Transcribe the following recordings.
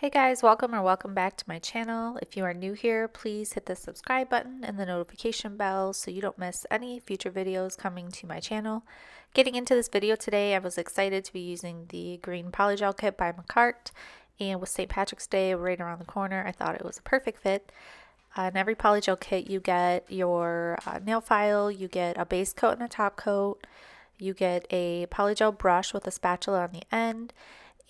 Hey guys, welcome back to my channel. If you are new here, please hit the subscribe button and the notification bell so you don't miss any future videos coming to my channel. Getting into this video today, I was excited to be using the Green Polygel kit by Makartt, and with St. Patrick's Day right around the corner, I thought it was a perfect fit. In every polygel kit, you get your nail file, you get a base coat and a top coat, you get a polygel brush with a spatula on the end,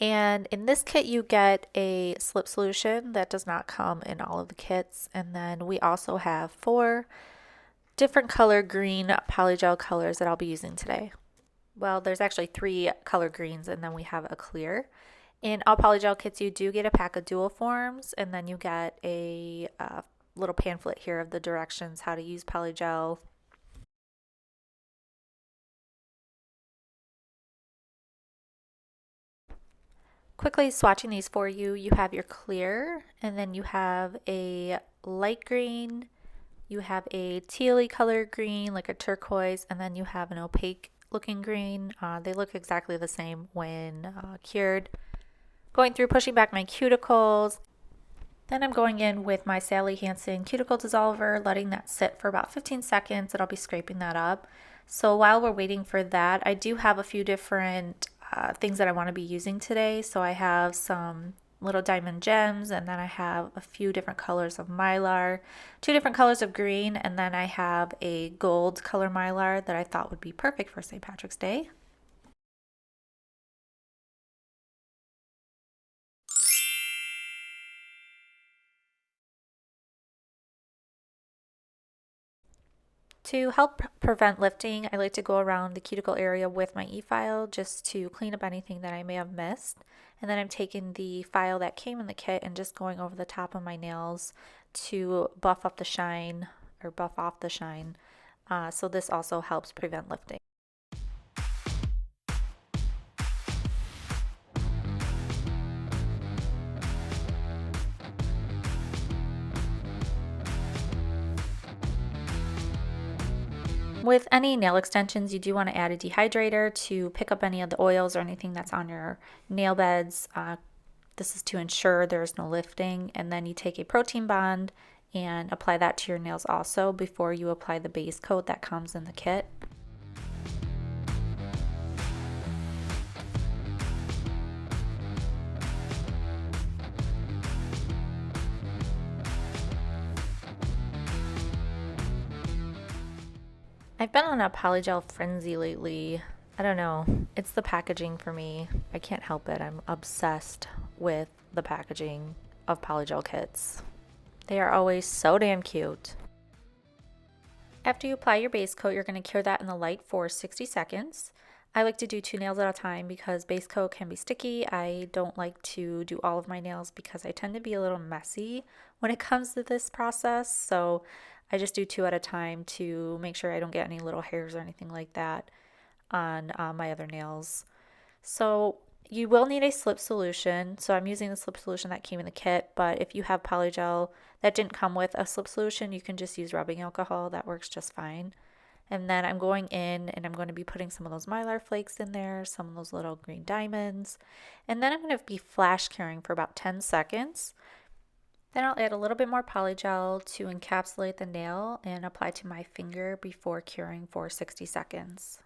and in this kit, you get a slip solution that does not come in all of the kits. And then we also have 4 different color green polygel colors that I'll be using today. Well, there's actually 3 color greens, and then we have a clear. In all polygel kits, you do get a pack of dual forms, and then you get a little pamphlet here of the directions how to use polygel. Quickly swatching these for you, you have your clear, and then you have a light green, you have a tealy color green, like a turquoise, and then you have an opaque looking green. They look exactly the same when cured. Going through, pushing back my cuticles. Then I'm going in with my Sally Hansen cuticle dissolver, letting that sit for about 15 seconds, and I'll be scraping that up. So while we're waiting for that, I do have a few different things that I want to be using today. So I have some little diamond gems, and then I have a few different colors of Mylar, 2 different colors of green, and then I have a gold color Mylar that I thought would be perfect for St. Patrick's Day. To help prevent lifting, I like to go around the cuticle area with my e-file just to clean up anything that I may have missed. And then I'm taking the file that came in the kit and just going over the top of my nails to buff up the shine or buff off the shine. So this also helps prevent lifting. With any nail extensions, you do want to add a dehydrator to pick up any of the oils or anything that's on your nail beds. This is to ensure there's no lifting. And then you take a protein bond and apply that to your nails also before you apply the base coat that comes in the kit. I've been on a polygel frenzy lately. I don't know. It's the packaging for me. I can't help it. I'm obsessed with the packaging of polygel kits. They are always so damn cute. After you apply your base coat, you're going to cure that in the light for 60 seconds. I like to do 2 nails at a time because base coat can be sticky. I don't like to do all of my nails because I tend to be a little messy when it comes to this process. So I just do 2 at a time to make sure I don't get any little hairs or anything like that on my other nails. So you will need a slip solution. So I'm using the slip solution that came in the kit, but if you have polygel that didn't come with a slip solution, you can just use rubbing alcohol. That works just fine. And then I'm going in and I'm going to be putting some of those Mylar Flakes in there, some of those little green diamonds. And then I'm going to be flash curing for about 10 seconds. Then I'll add a little bit more polygel to encapsulate the nail and apply to my finger before curing for 60 seconds.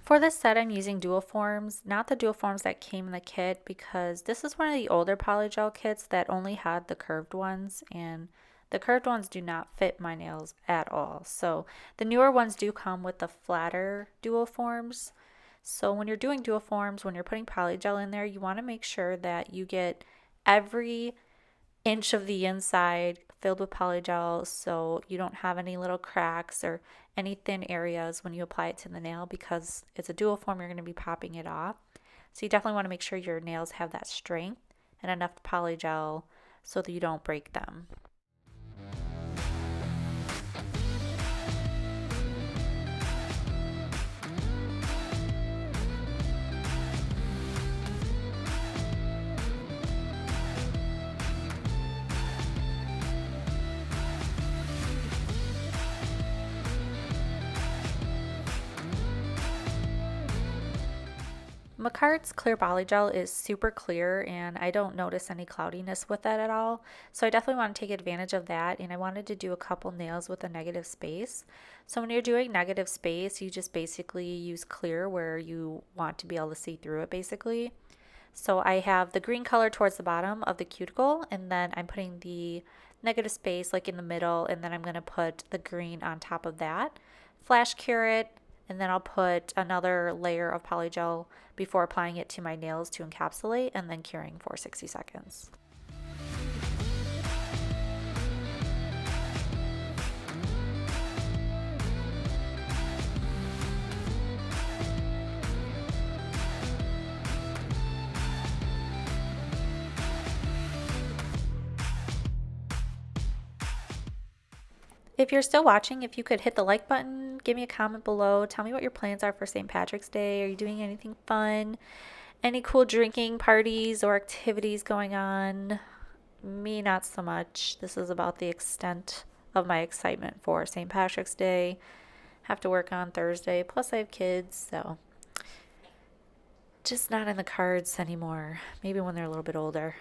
For this set, I'm using dual forms, not the dual forms that came in the kit, because this is one of the older polygel kits that only had the curved ones, and the curved ones do not fit my nails at all. So the newer ones do come with the flatter dual forms. So when you're doing dual forms, when you're putting polygel in there, you want to make sure that you get every inch of the inside filled with polygel so you don't have any little cracks or any thin areas when you apply it to the nail, because it's a dual form, you're going to be popping it off. So you definitely want to make sure your nails have that strength and enough polygel so that you don't break them. Makartt's clear polygel is super clear and I don't notice any cloudiness with it at all. So I definitely want to take advantage of that, and I wanted to do a couple nails with a negative space. So when you're doing negative space, you just basically use clear where you want to be able to see through it basically. So I have the green color towards the bottom of the cuticle, and then I'm putting the negative space like in the middle, and then I'm going to put the green on top of that. Flash cure it, and then I'll put another layer of polygel before applying it to my nails to encapsulate, and then curing for 60 seconds. If you're still watching, if you could hit the like button, give me a comment below, tell me what your plans are for St. Patrick's Day. Are you doing anything fun? Any cool drinking parties or activities going on? Me, not so much. This is about the extent of my excitement for St. Patrick's Day. Have to work on Thursday, plus I have kids, so just not in the cards anymore. Maybe when they're a little bit older.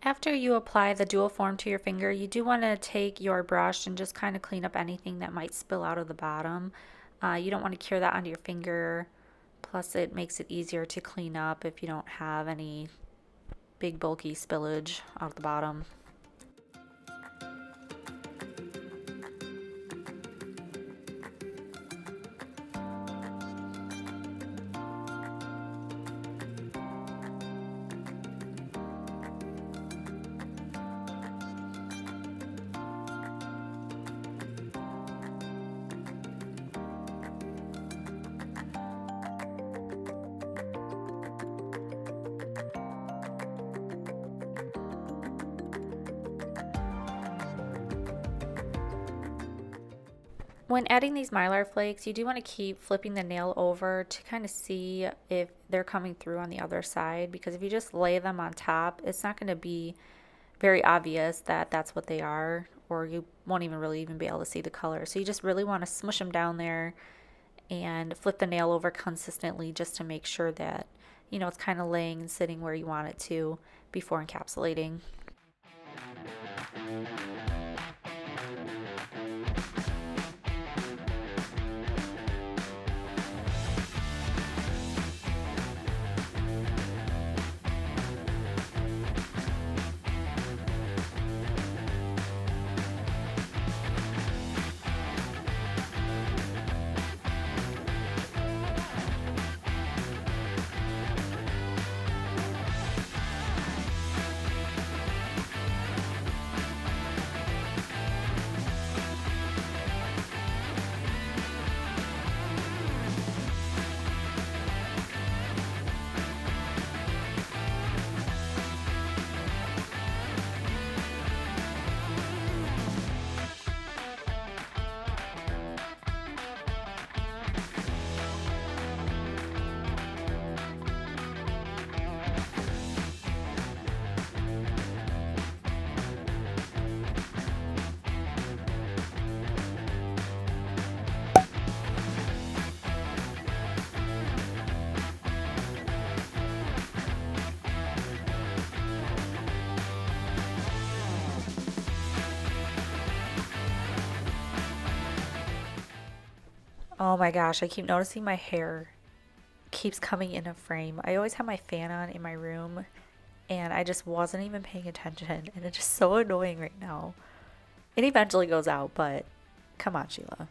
After you apply the dual form to your finger, you do want to take your brush and just kind of clean up anything that might spill out of the bottom. You don't want to cure that onto your finger. Plus, it makes it easier to clean up if you don't have any big bulky spillage out of the bottom. When adding these Mylar flakes, you do want to keep flipping the nail over to kind of see if they're coming through on the other side, because if you just lay them on top, it's not going to be very obvious that that's what they are, or you won't even really even be able to see the color. So you just really want to smush them down there and flip the nail over consistently just to make sure that, you know, it's kind of laying and sitting where you want it to before encapsulating. Oh my gosh, I keep noticing my hair keeps coming in a frame. I always have my fan on in my room and I just wasn't even paying attention, and it's just so annoying right now. It eventually goes out, but come on, Sheila.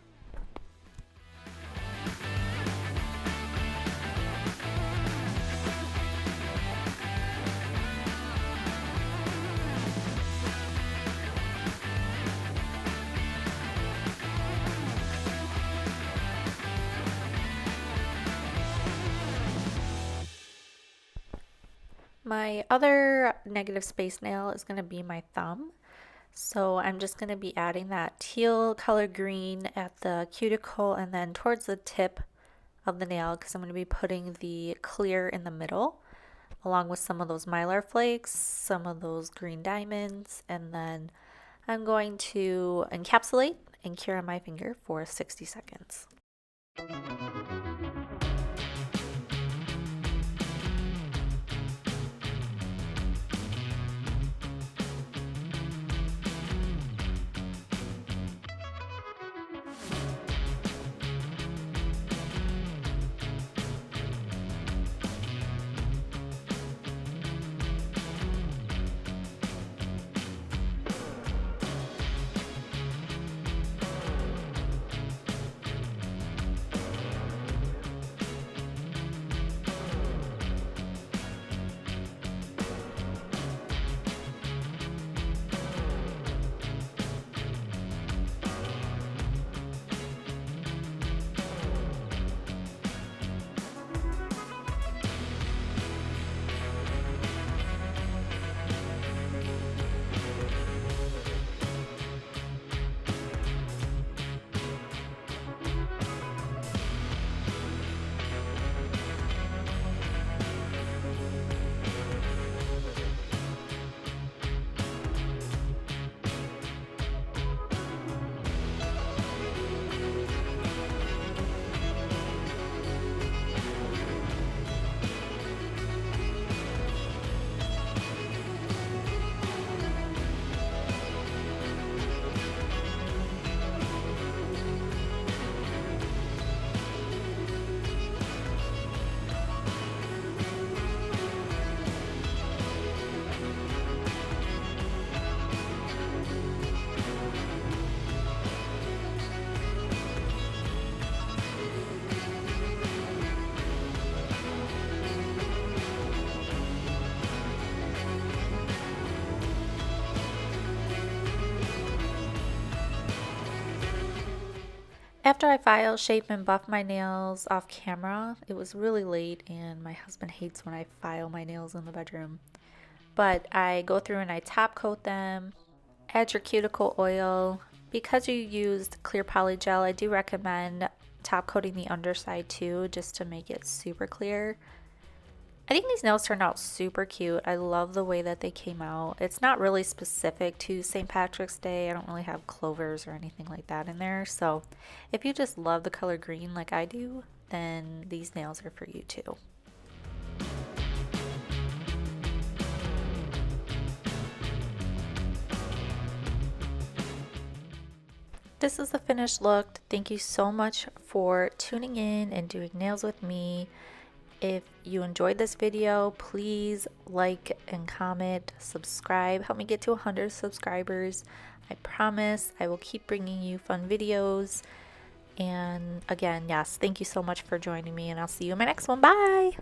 My other negative space nail is going to be my thumb. So I'm just going to be adding that teal color green at the cuticle and then towards the tip of the nail, because I'm going to be putting the clear in the middle along with some of those Mylar Flakes, some of those green diamonds, and then I'm going to encapsulate and cure on my finger for 60 seconds. After I file, shape, and buff my nails off camera, it was really late and my husband hates when I file my nails in the bedroom. But I go through and I top coat them, add your cuticle oil. Because you used clear polygel, I do recommend top coating the underside too, just to make it super clear. I think these nails turned out super cute. I love the way that they came out. It's not really specific to St. Patrick's Day. I don't really have clovers or anything like that in there. So if you just love the color green like I do, then these nails are for you too. This is the finished look. Thank you so much for tuning in and doing nails with me. If you enjoyed this video, please like and comment, subscribe, help me get to 100 subscribers. I promise I will keep bringing you fun videos. And again, yes, thank you so much for joining me, and I'll see you in my next one. Bye!